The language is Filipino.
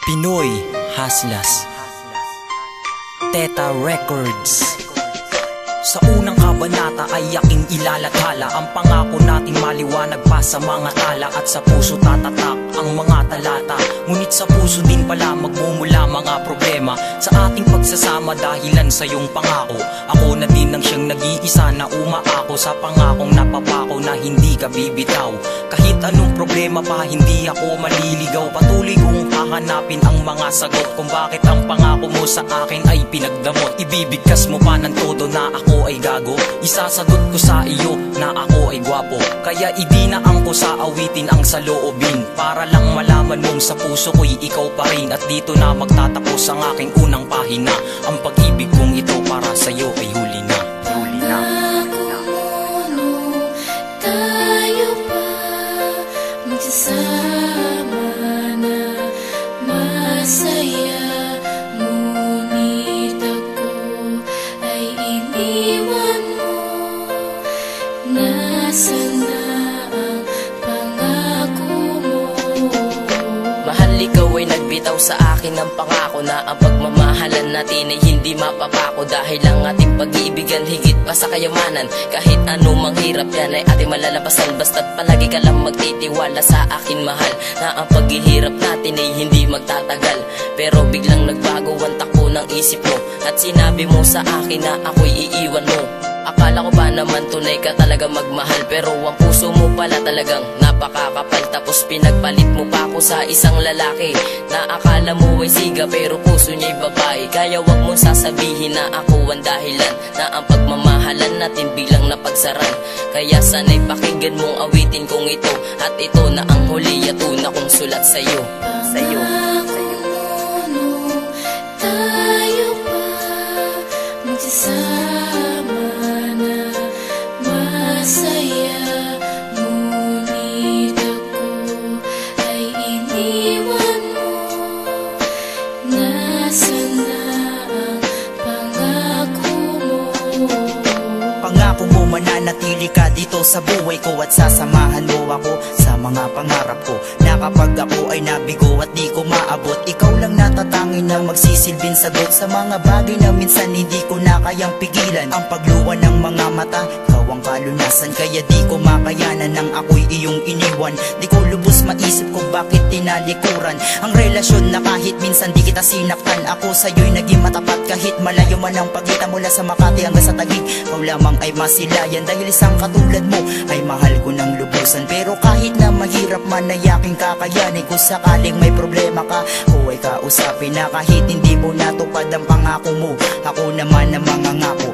Pinoy Haslas, Teta Records. Sa unang kabanata ay aking ilalathala ang pangako natin maliwanag pa sa mga tala. At sa puso tatatak ang mga talata, ngunit sa puso din pala magmumula mga problema. Sa ating pagsasama dahilan sa iyong pangako, ako na din ang siyang nag-iisa na umaako sa pangakong napapako na hindi ka bibitaw. Kahit anong problema pa hindi ako maliligaw, patuloy kong hahanapin ang mga sagot kung bakit ang pangako mo sa akin ay pinagdamot. Ibibigkas mo pa ng todo na ako ay gago, isasagot ko sa iyo na ako ay gwapo. Kaya idinaan ko sa awitin ang saloobin, para lang malaman mong sa puso ko'y ikaw pa rin. At dito na magtatapos ang aking unang pahina, ang pag-ibig kong ito para sa'yo ay huli na. Huli na. Tayo pa magsasama na masaya. Ngunit ako ay iniwan mo. Nasaan na ang pangako mo? Mahal, ikaw ay nagbitaw sa akin ng pangako na ang pagmamahalan natin ay hindi mapapako. Dahil ang ating pag-iibigan higit pa sa kayamanan, kahit anumang hirap yan ay ating malalampasan. Basta't palagi ka lang magtitiwala sa akin, mahal, na ang paghihirap natin ay hindi magtatagal. Pero biglang nagbago ang takbo ng isip mo, at sinabi mo sa akin na ako'y iiwan mo. Akala ko ba naman tunay ka talaga magmahal, pero ang puso mo pala talagang napakakapal. Tapos pinagpalit mo pa ako sa isang lalaki na akala mo ay siga pero puso niya'y babae. Kaya wag mong sasabihin na ako ang dahilan na ang pagmamahalan natin biglang napagsaran. Kaya sana'y pakinggan mong awitin kong ito, at ito na ang huli at una kong sulat sa'yo. Sa'yo. Tayo pa magsasama na masaya. Ngunit ako ay iniwan mo. Nasaan na ang pangako mo? Pangako mo mananatili ka dito sa buhay ko, at sasamahan mo ako sa mga pangarap ko, na kapag ako ay nabigo at di ko maabot, ikaw lang natatangin na magsisilbing sagot sa mga bagay na minsan hindi ko na kayang pigilan. Ang pagluwa ng mga mata, ikaw ang kalunasan, kaya di ko makayanan nang ako'y iyong iniwan. Di ko lubos maisip kung bakit tinalikuran ang relasyon na kahit minsan di kita sinaktan. Ako sa'yo'y naging matapat kahit malayo man ang pagitan mula sa Makati hanggang sa Taguig. Ikaw lamang ay masilayan dahil isang katulad mo ay mahal ko ng lubusan. Pero kahit na mahirap man ay aking kakayanin, kung sakaling may problema ka, ko ay kausapin na kahit hindi mo natupad ang pangako mo, ako naman ang mangangako